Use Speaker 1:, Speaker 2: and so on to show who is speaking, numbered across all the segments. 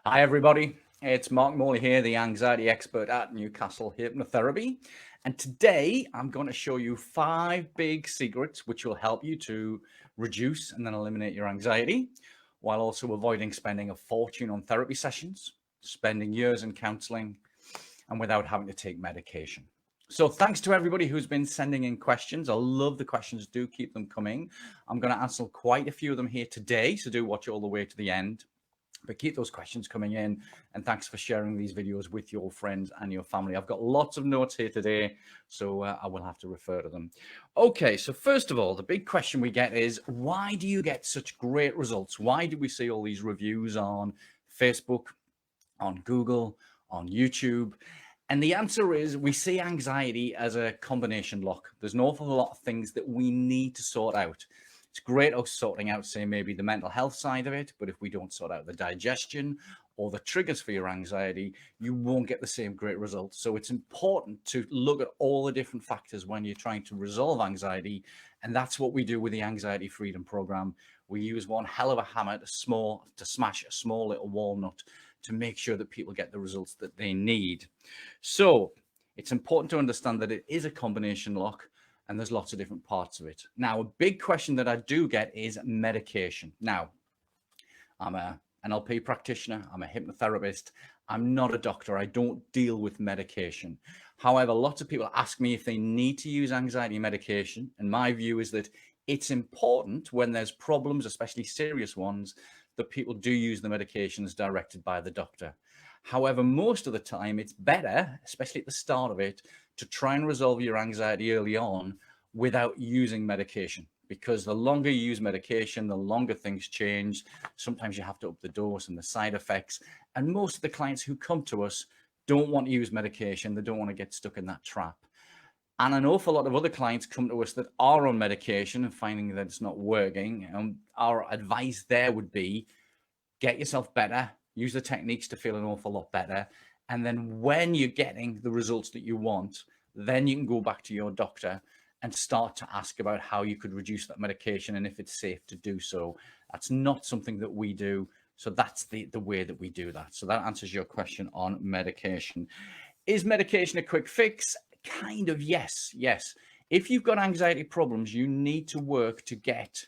Speaker 1: Hi, everybody. It's Mark Morley here, the anxiety expert at Newcastle Hypnotherapy. And today I'm going to show you 5 big secrets which will help you to reduce and then eliminate your anxiety while also avoiding spending a fortune on therapy sessions, spending years in counseling, and without having to take medication. So thanks to everybody who's been sending in questions. I love the questions. Do keep them coming. I'm going to answer quite a few of them here today, so do watch all the way to the end. But keep those questions coming in, and thanks for sharing these videos with your friends and your family. I've got lots of notes here today, so I will have to refer to them. Okay, so first of all, the big question we get is, why do you get such great results? Why do we see all these reviews on Facebook, on Google, on YouTube? And the answer is, we see anxiety as a combination lock. There's an awful lot of things that we need to sort out. It's great us sorting out, say, maybe the mental health side of it, but if we don't sort out the digestion or the triggers for your anxiety, you won't get the same great results. So it's important to look at all the different factors when you're trying to resolve anxiety. And that's what we do with the Anxiety Freedom Program. We use one hell of a hammer to smash a small little walnut to make sure that people get the results that they need. So it's important to understand that it is a combination lock, and there's lots of different parts of it. Now, a big question that I do get is medication. Now, I'm an NLP practitioner. I'm a hypnotherapist. I'm not a doctor. I don't deal with medication. However, lots of people ask me if they need to use anxiety medication. And my view is that it's important when there's problems, especially serious ones, that people do use the medications directed by the doctor. However, most of the time it's better, especially at the start of it, to try and resolve your anxiety early on without using medication, because the longer you use medication, the longer things change. Sometimes you have to up the dose and the side effects. And most of the clients who come to us don't want to use medication. They don't want to get stuck in that trap. And an awful lot of other clients come to us that are on medication and finding that it's not working. And our advice there would be, get yourself better, use the techniques to feel an awful lot better. And then when you're getting the results that you want, then you can go back to your doctor and start to ask about how you could reduce that medication and if it's safe to do so. That's not something that we do. So that's the way that we do that. So that answers your question on medication. Is medication a quick fix? Kind of, yes. If you've got anxiety problems, you need to work to get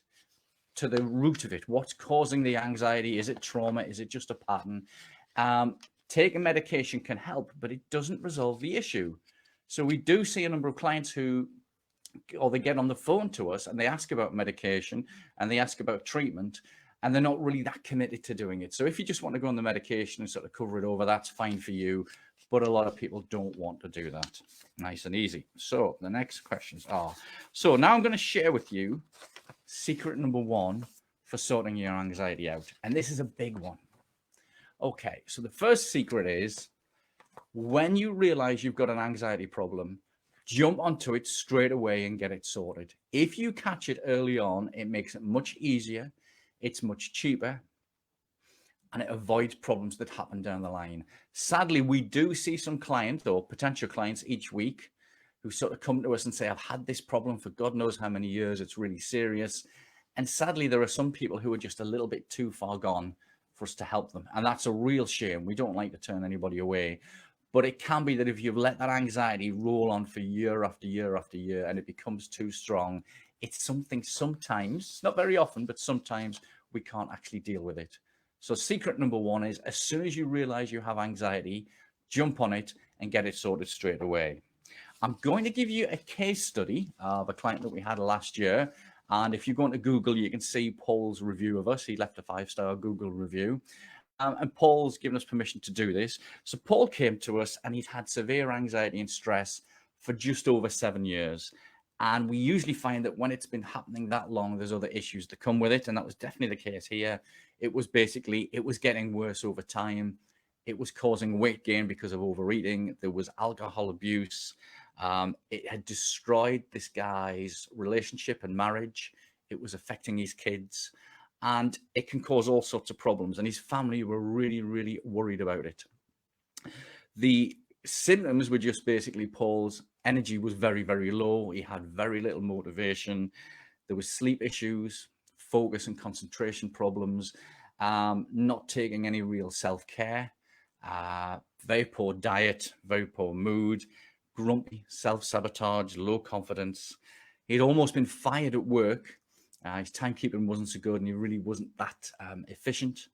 Speaker 1: to the root of it. What's causing the anxiety? Is it trauma? Is it just a pattern? Taking medication can help, but it doesn't resolve the issue. So we do see a number of clients they get on the phone to us and they ask about medication and they ask about treatment, and they're not really that committed to doing it. So if you just want to go on the medication and sort of cover it over, that's fine for you. But a lot of people don't want to do that. Nice and easy. So the next questions are, so now I'm going to share with you secret number 1 for sorting your anxiety out. And this is a big one. Okay, so the first secret is, when you realize you've got an anxiety problem, jump onto it straight away and get it sorted. If you catch it early on, it makes it much easier, it's much cheaper, and it avoids problems that happen down the line. Sadly, we do see some clients or potential clients each week who sort of come to us and say, I've had this problem for God knows how many years, it's really serious. And sadly, there are some people who are just a little bit too far gone for us to help them. And that's a real shame. We don't like to turn anybody away. But it can be that if you've let that anxiety roll on for year after year after year and it becomes too strong, it's something sometimes, not very often, but sometimes we can't actually deal with it. So secret number 1 is, as soon as you realize you have anxiety, jump on it and get it sorted straight away. I'm going to give you a case study of a client that we had last year. And if you go into Google, you can see Paul's review of us. He left a 5-star Google review. And Paul's given us permission to do this. So Paul came to us and he'd had severe anxiety and stress for just over 7 years. And we usually find that when it's been happening that long, there's other issues that come with it. And that was definitely the case here. It was getting worse over time. It was causing weight gain because of overeating. There was alcohol abuse. It had destroyed this guy's relationship and marriage. It was affecting his kids. And it can cause all sorts of problems. And his family were really, really worried about it. The symptoms were just basically Paul's energy was very, very low. He had very little motivation. There was sleep issues, focus and concentration problems. not taking any real self-care, very poor diet, very poor mood, grumpy, self-sabotage, low confidence. He'd almost been fired at work. His timekeeping wasn't so good and he really wasn't that efficient.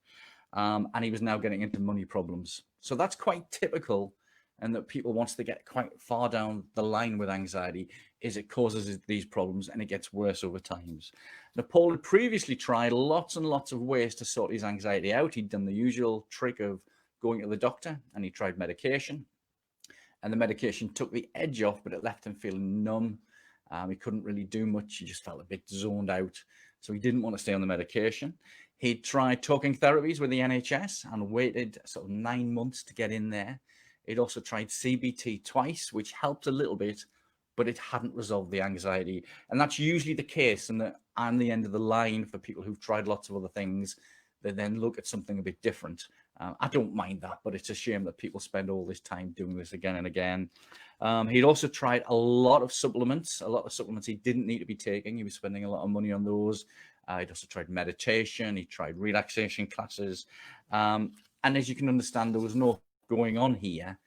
Speaker 1: And he was now getting into money problems. So that's quite typical, and that people, once they get quite far down the line with anxiety, is it causes these problems and it gets worse over times. Now, Paul had previously tried lots and lots of ways to sort his anxiety out. He'd done the usual trick of going to the doctor, and he tried medication, and the medication took the edge off, but it left him feeling numb. He couldn't really do much. He just felt a bit zoned out. So he didn't want to stay on the medication. He tried talking therapies with the NHS and waited sort of 9 months to get in there. He'd also tried CBT twice, which helped a little bit, but it hadn't resolved the anxiety. And that's usually the case, and the end of the line for people who've tried lots of other things. They then look at something a bit different. I don't mind that, but it's a shame that people spend all this time doing this again and again. He'd also tried a lot of supplements he didn't need to be taking. He was spending a lot of money on those. He'd also tried meditation. He tried relaxation classes. And as you can understand, there was no going on here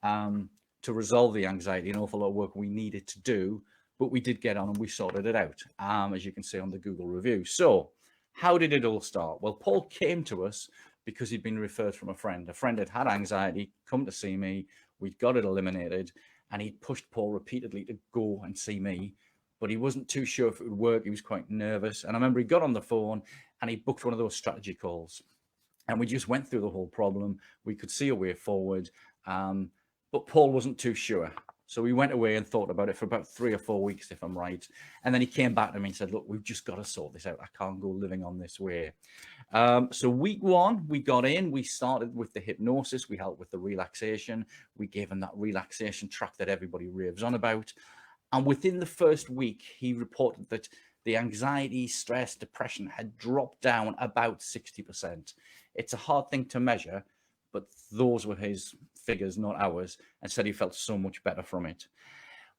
Speaker 1: to resolve the anxiety. An awful lot of work we needed to do, but we did get on and we sorted it out, as you can see on the Google review. So how did it all start? Well, Paul came to us because he'd been referred from a friend. A friend had anxiety, come to see me. We'd got it eliminated, and he pushed Paul repeatedly to go and see me, but he wasn't too sure if it would work. He was quite nervous. And I remember he got on the phone and he booked one of those strategy calls. And we just went through the whole problem. We could see a way forward, but Paul wasn't too sure. So we went away and thought about it for about 3 or 4 weeks, if I'm right. And then he came back to me and said, look, we've just got to sort this out. I can't go living on this way. So week 1, we got in, we started with the hypnosis. We helped with the relaxation. We gave him that relaxation track that everybody raves on about. And within the first week, he reported that the anxiety, stress, depression had dropped down about 60%. It's a hard thing to measure, but those were his figures, not ours, and said he felt so much better from it.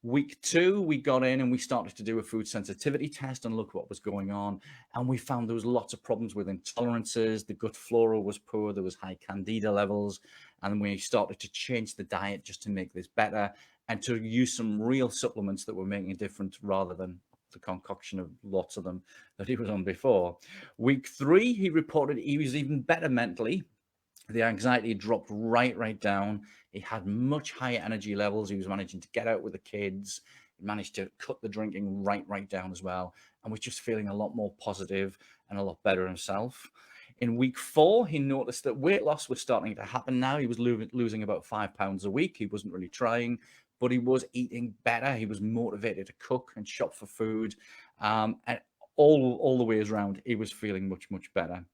Speaker 1: Week 2, we got in and we started to do a food sensitivity test and look what was going on. And we found there was lots of problems with intolerances. The gut flora was poor. There was high candida levels. And we started to change the diet just to make this better and to use some real supplements that were making a difference rather than the concoction of lots of them that he was on before. Week 3, he reported he was even better mentally. The anxiety dropped right down. He had much higher energy levels. He was managing to get out with the kids. He managed to cut the drinking right down as well, and was just feeling a lot more positive and a lot better himself. In week 4, he noticed that weight loss was starting to happen now. He was losing about 5 pounds a week. He wasn't really trying, but he was eating better. He was motivated to cook and shop for food. And all the ways around, he was feeling much better.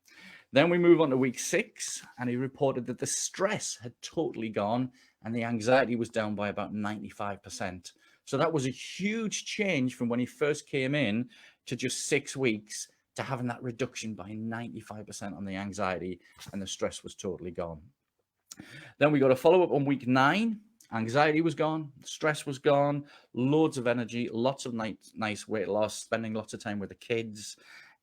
Speaker 1: Then we move on to week 6, and he reported that the stress had totally gone and the anxiety was down by about 95%. So that was a huge change from when he first came in to just 6 weeks to having that reduction by 95% on the anxiety, and the stress was totally gone. Then we got a follow-up on week 9. Anxiety was gone, stress was gone, loads of energy, lots of nice weight loss, spending lots of time with the kids.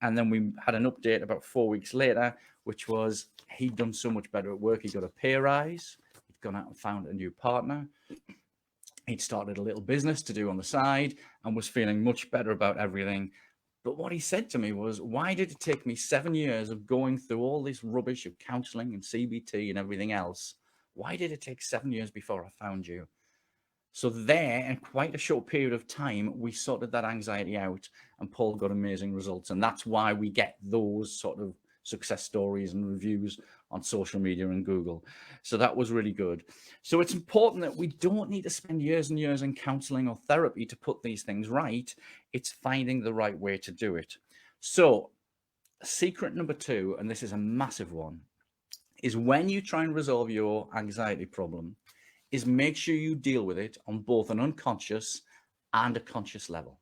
Speaker 1: And then we had an update about 4 weeks later, which was he'd done so much better at work. He got a pay rise. He'd gone out and found a new partner. He'd started a little business to do on the side and was feeling much better about everything. But what he said to me was, why did it take me 7 years of going through all this rubbish of counselling and CBT and everything else? Why did it take 7 years before I found you? So there, in quite a short period of time, we sorted that anxiety out, and Paul got amazing results. And that's why we get those sort of success stories and reviews on social media and Google. So that was really good. So it's important that we don't need to spend years and years in counseling or therapy to put these things right. It's finding the right way to do it. So secret number 2, and this is a massive one, is when you try and resolve your anxiety problem, is make sure you deal with it on both an unconscious and a conscious level.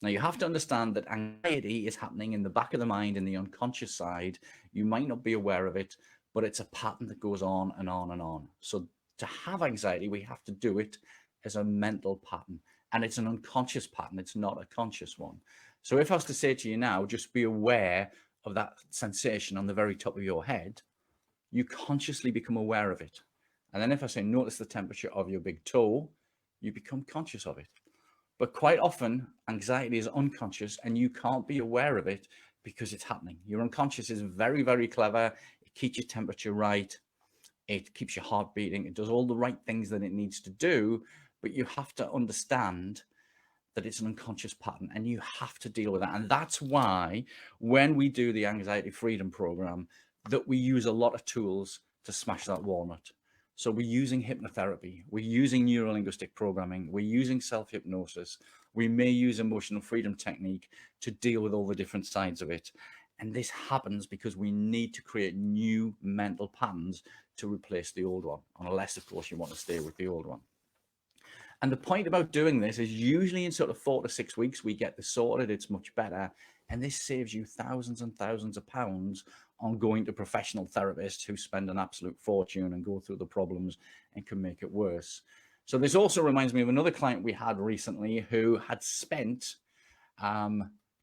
Speaker 1: Now, you have to understand that anxiety is happening in the back of the mind, in the unconscious side. You might not be aware of it, but it's a pattern that goes on and on and on. So to have anxiety, we have to do it as a mental pattern, and it's an unconscious pattern. It's not a conscious one. So if I was to say to you now, just be aware of that sensation on the very top of your head, you consciously become aware of it. And then if I say, notice the temperature of your big toe, you become conscious of it. But quite often, anxiety is unconscious and you can't be aware of it because it's happening. Your unconscious is very, very clever. It keeps your temperature right. It keeps your heart beating. It does all the right things that it needs to do. But you have to understand that it's an unconscious pattern and you have to deal with that. And that's why when we do the anxiety freedom program, that we use a lot of tools to smash that walnut. So we're using hypnotherapy, we're using neuro-linguistic programming, we're using self-hypnosis, we may use emotional freedom technique to deal with all the different sides of it. And this happens because we need to create new mental patterns to replace the old one, unless of course you want to stay with the old one. And the point about doing this is usually in sort of 4 to 6 weeks, we get this sorted, it's much better. And this saves you thousands and thousands of pounds on going to professional therapists who spend an absolute fortune and go through the problems and can make it worse. So this also reminds me of another client we had recently who had spent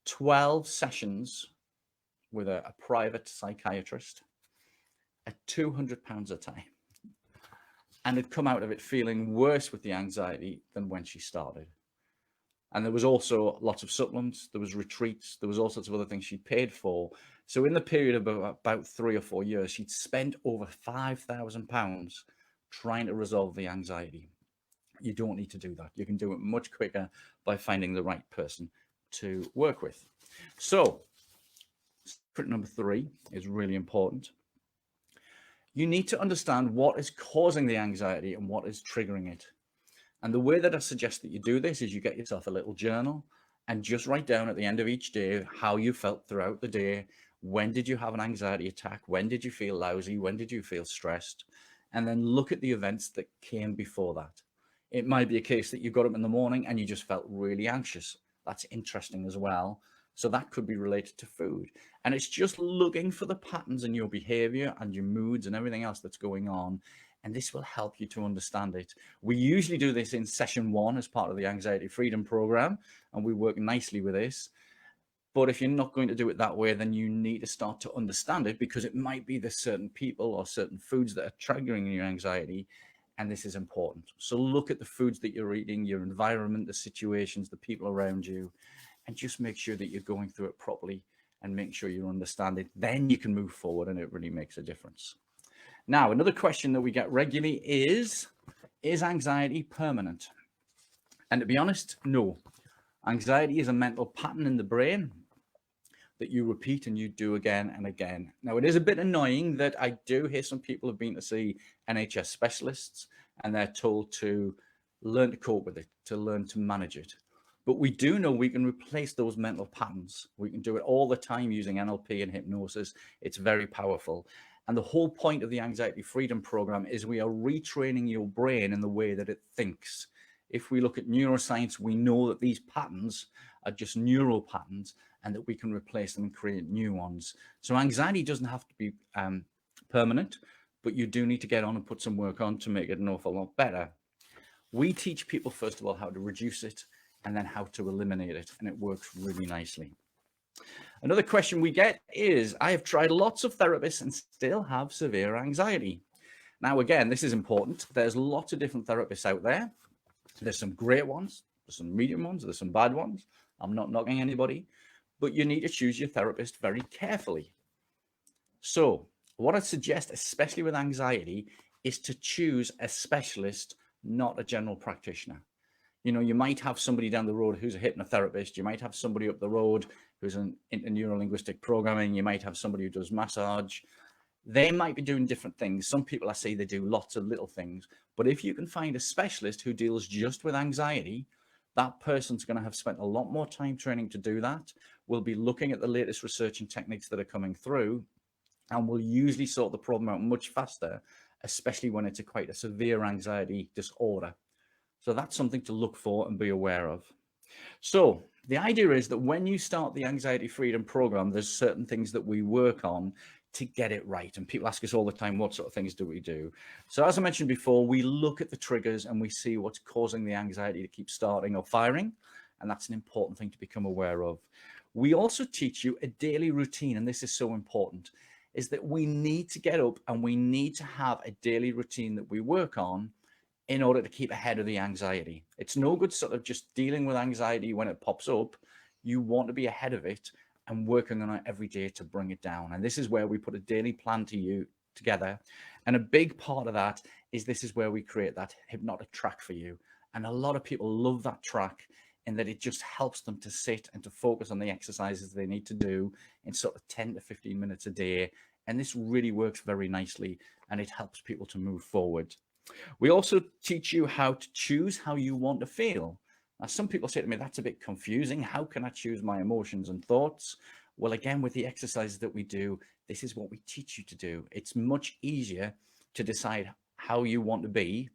Speaker 1: 12 sessions with a private psychiatrist at £200 a time, and had come out of it feeling worse with the anxiety than when she started. And there was also lots of supplements, there was retreats, there was all sorts of other things she paid for. So in the period of about 3 or 4 years, she'd spent over £5,000 trying to resolve the anxiety. You don't need to do that. You can do it much quicker by finding the right person to work with. So secret number 3 is really important. You need to understand what is causing the anxiety and what is triggering it. And the way that I suggest that you do this is you get yourself a little journal and just write down at the end of each day how you felt throughout the day. When did you have an anxiety attack? When did you feel lousy? When did you feel stressed? And then look at the events that came before that. It might be a case that you got up in the morning and you just felt really anxious. That's interesting as well. So that could be related to food. And it's just looking for the patterns in your behavior and your moods and everything else that's going on. And this will help you to understand it. We usually do this in session 1 as part of the Anxiety Freedom Program, and we work nicely with this. But if you're not going to do it that way, then you need to start to understand it, because it might be there's certain people or certain foods that are triggering your anxiety, and this is important. So look at the foods that you're eating, your environment, the situations, the people around you, and just make sure that you're going through it properly and make sure you understand it. Then you can move forward, and it really makes a difference. Now, another question that we get regularly is anxiety permanent? And to be honest, no. Anxiety is a mental pattern in the brain that you repeat and you do again and again. Now, it is a bit annoying that I do hear some people have been to see NHS specialists and they're told to learn to cope with it, to learn to manage it. But we do know we can replace those mental patterns. We can do it all the time using NLP and hypnosis. It's very powerful. And the whole point of the Anxiety Freedom Program is we are retraining your brain in the way that it thinks. If we look at neuroscience, we know that these patterns are just neural patterns and that we can replace them and create new ones. So anxiety doesn't have to be permanent, but you do need to get on and put some work on to make it an awful lot better. We teach people, first of all, how to reduce it and then how to eliminate it, and it works really nicely. Another question we get is, I have tried lots of therapists and still have severe anxiety. Now, again, this is important. There's lots of different therapists out there. There's some great ones, there's some medium ones, there's some bad ones. I'm not knocking anybody, but you need to choose your therapist very carefully. So what I suggest, especially with anxiety, is to choose a specialist, not a general practitioner. You know, you might have somebody down the road who's a hypnotherapist. You might have somebody up the road who's into neuro-linguistic programming. You might have somebody who does massage. They might be doing different things. Some people, I say, they do lots of little things. But if you can find a specialist who deals just with anxiety, that person's going to have spent a lot more time training to do that. We'll be looking at the latest research and techniques that are coming through, and we'll usually sort the problem out much faster, especially when it's quite a severe anxiety disorder. So that's something to look for and be aware of. So the idea is that when you start the Anxiety Freedom Program, there's certain things that we work on to get it right. And people ask us all the time, what sort of things do we do? So as I mentioned before, we look at the triggers and we see what's causing the anxiety to keep starting or firing. And that's an important thing to become aware of. We also teach you a daily routine, and this is so important, is that we need to get up and we need to have a daily routine that we work on in order to keep ahead of the anxiety. It's no good sort of just dealing with anxiety when it pops up. You want to be ahead of it and working on it every day to bring it down. And this is where we put a daily plan to you together. And a big part of that is this is where we create that hypnotic track for you. And a lot of people love that track in that it just helps them to sit and to focus on the exercises they need to do in sort of 10 to 15 minutes a day. And this really works very nicely and it helps people to move forward. We also teach you how to choose how you want to feel. Now, some people say to me, that's a bit confusing. How can I choose my emotions and thoughts? Well, again, with the exercises that we do, this is what we teach you to do. It's much easier to decide how you want to be,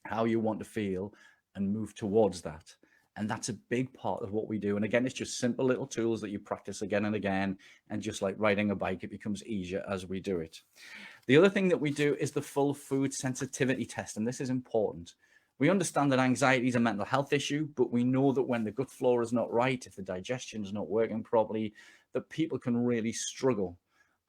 Speaker 1: how you want to feel, and move towards that. And that's a big part of what we do. And again, it's just simple little tools that you practice again and again. And just like riding a bike, it becomes easier as we do it. The other thing that we do is the full food sensitivity test. And this is important. We understand that anxiety is a mental health issue, but we know that when the gut flora is not right, if the digestion is not working properly, that people can really struggle.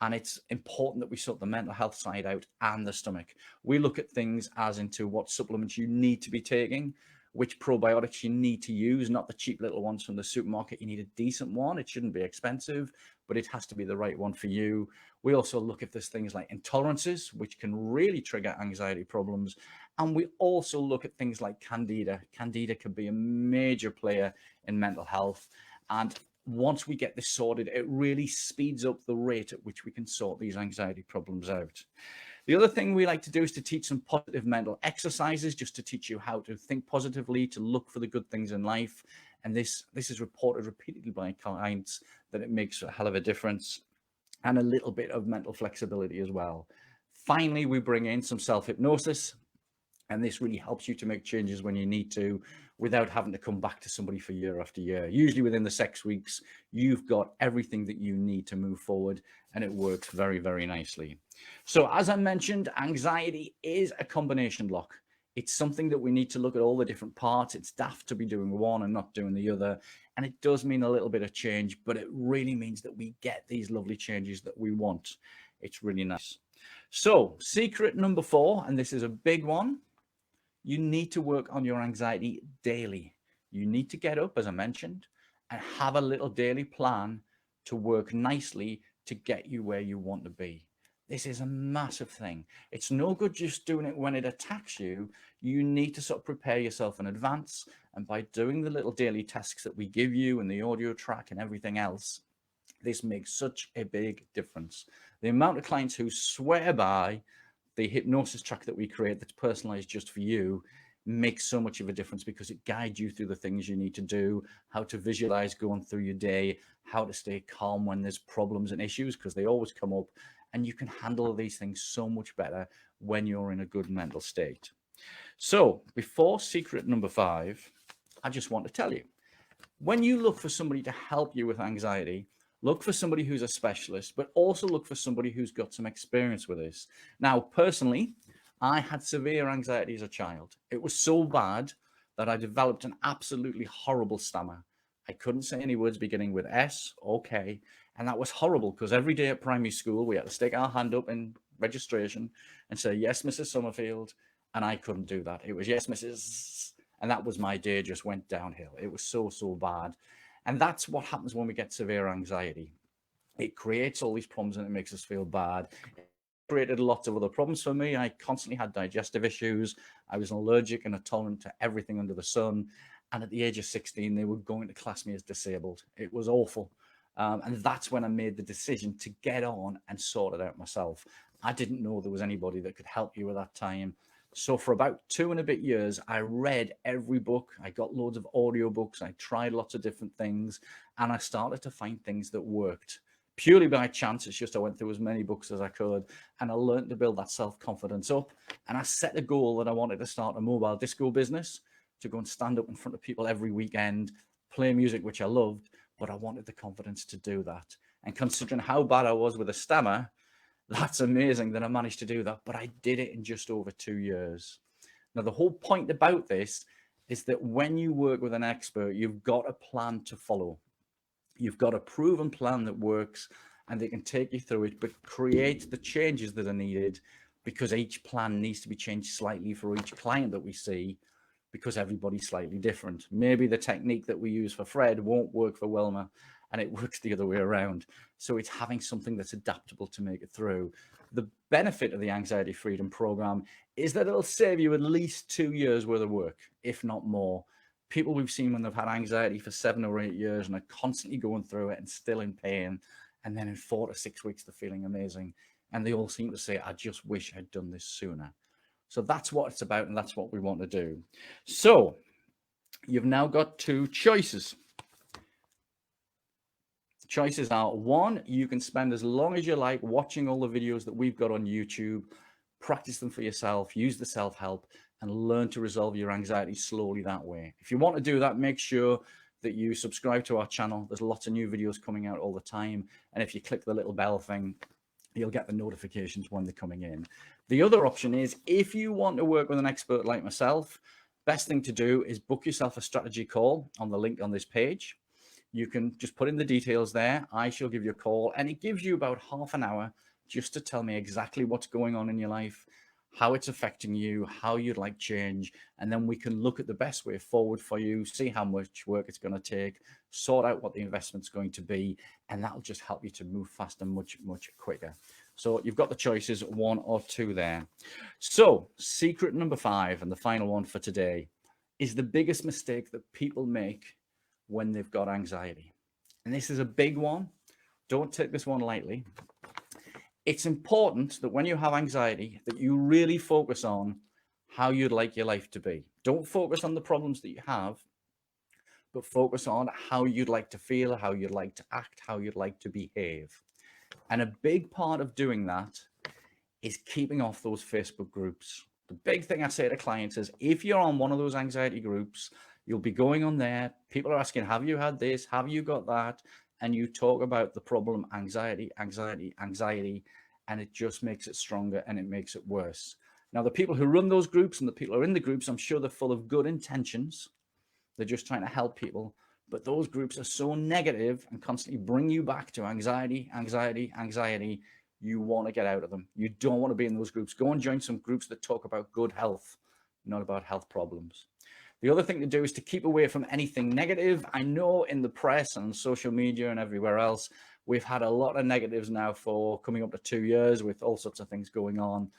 Speaker 1: And it's important that we sort the mental health side out and the stomach. We look at things as into what supplements you need to be taking, which probiotics you need to use, not the cheap little ones from the supermarket. You need a decent one. It shouldn't be expensive, but it has to be the right one for you. We also look at there's things like intolerances, which can really trigger anxiety problems. And we also look at things like candida. Candida can be a major player in mental health. And once we get this sorted, it really speeds up the rate at which we can sort these anxiety problems out. The other thing we like to do is to teach some positive mental exercises, just to teach you how to think positively, to look for the good things in life. And this is reported repeatedly by clients that it makes a hell of a difference, and a little bit of mental flexibility as well. Finally, we bring in some self-hypnosis. And this really helps you to make changes when you need to without having to come back to somebody for year after year. Usually within the 6 weeks, you've got everything that you need to move forward, and it works very, very nicely. So as I mentioned, anxiety is a combination lock. It's something that we need to look at all the different parts. It's daft to be doing one and not doing the other. And it does mean a little bit of change, but it really means that we get these lovely changes that we want. It's really nice. So secret number 4, and this is a big one. You need to work on your anxiety daily. You need to get up, as I mentioned, and have a little daily plan to work nicely to get you where you want to be. This is a massive thing. It's no good just doing it when it attacks you. You need to sort of prepare yourself in advance. And by doing the little daily tasks that we give you and the audio track and everything else, this makes such a big difference. The amount of clients who swear by the hypnosis track that we create that's personalized just for you makes so much of a difference, because it guides you through the things you need to do, how to visualize going through your day, how to stay calm when there's problems and issues, because they always come up, and you can handle these things so much better when you're in a good mental state. So before secret number 5, I just want to tell you, when you look for somebody to help you with anxiety, look for somebody who's a specialist, but also look for somebody who's got some experience with this. Now, personally, I had severe anxiety as a child. It was so bad that I developed an absolutely horrible stammer. I couldn't say any words beginning with S or K, and that was horrible, because every day at primary school, we had to stick our hand up in registration and say, yes, Mrs. Summerfield, and I couldn't do that. It was, yes, Mrs., and that was my day, just went downhill. It was so, so bad. And that's what happens when we get severe anxiety. It creates all these problems and it makes us feel bad. It created lots of other problems for me. I constantly had digestive issues. I was allergic and intolerant to everything under the sun. And at the age of 16, they were going to class me as disabled. It was awful. And that's when I made the decision to get on and sort it out myself. I didn't know there was anybody that could help you at that time. So for about 2 and a bit years, I read every book. I got loads of audio books. I tried lots of different things, and I started to find things that worked purely by chance. It's just I went through as many books as I could, and I learned to build that self-confidence up. And I set a goal that I wanted to start a mobile disco business, to go and stand up in front of people every weekend, play music, which I loved, but I wanted the confidence to do that. And considering how bad I was with a stammer, that's amazing that I managed to do that, but I did it in just over 2 years. Now, the whole point about this is that when you work with an expert, you've got a plan to follow. You've got a proven plan that works and they can take you through it, but create the changes that are needed, because each plan needs to be changed slightly for each client that we see, because everybody's slightly different. Maybe the technique that we use for Fred won't work for Wilma, and it works the other way around. So it's having something that's adaptable to make it through. The benefit of the Anxiety Freedom Program is that it'll save you at least 2 years worth of work, if not more. People we've seen when they've had anxiety for 7 or 8 years and are constantly going through it and still in pain, and then in 4 to 6 weeks they're feeling amazing, and they all seem to say, I just wish I'd done this sooner. So that's what it's about, and that's what we want to do. So you've now got 2 choices. Choices are: 1, you can spend as long as you like watching all the videos that we've got on YouTube, practice them for yourself, use the self-help, and learn to resolve your anxiety slowly that way. If you want to do that, make sure that you subscribe to our channel. There's lots of new videos coming out all the time. And if you click the little bell thing, you'll get the notifications when they're coming in. The other option is, if you want to work with an expert like myself, best thing to do is book yourself a strategy call on the link on this page. You can just put in the details there. I shall give you a call, and it gives you about half an hour just to tell me exactly what's going on in your life, how it's affecting you, how you'd like change, and then we can look at the best way forward for you, see how much work it's going to take, sort out what the investment's going to be, and that'll just help you to move faster, much quicker. So you've got the choices, 1 or 2 there. So secret number 5, and the final one for today, is the biggest mistake that people make when they've got anxiety. And this is a big one. Don't take this one lightly. It's important that when you have anxiety, that you really focus on how you'd like your life to be. Don't focus on the problems that you have, but focus on how you'd like to feel, how you'd like to act, how you'd like to behave. And a big part of doing that is keeping off those Facebook groups. The big thing I say to clients is, if you're on one of those anxiety groups, you'll be going on there. People are asking, have you had this? Have you got that? And you talk about the problem, anxiety, anxiety, anxiety, and it just makes it stronger and it makes it worse. Now, the people who run those groups and the people who are in the groups, I'm sure they're full of good intentions. They're just trying to help people. But those groups are so negative and constantly bring you back to anxiety, anxiety, anxiety. You want to get out of them. You don't want to be in those groups. Go and join some groups that talk about good health, not about health problems. The other thing to do is to keep away from anything negative. I know in the press and social media and everywhere else, we've had a lot of negatives now for coming up to 2 years with all sorts of things going on.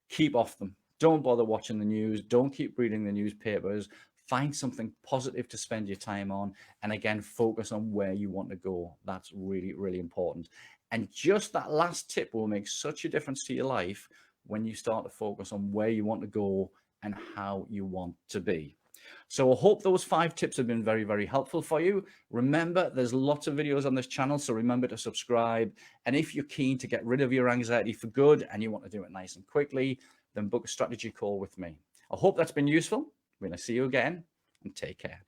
Speaker 1: Keep off them. Don't bother watching the news. Don't keep reading the newspapers. Find something positive to spend your time on. And again, focus on where you want to go. That's really, really important. And just that last tip will make such a difference to your life when you start to focus on where you want to go and how you want to be. So I hope those 5 tips have been very, very helpful for you. Remember, there's lots of videos on this channel, so remember to subscribe. And if you're keen to get rid of your anxiety for good and you want to do it nice and quickly, then book a strategy call with me. I hope that's been useful. I'm going to see you again, and take care.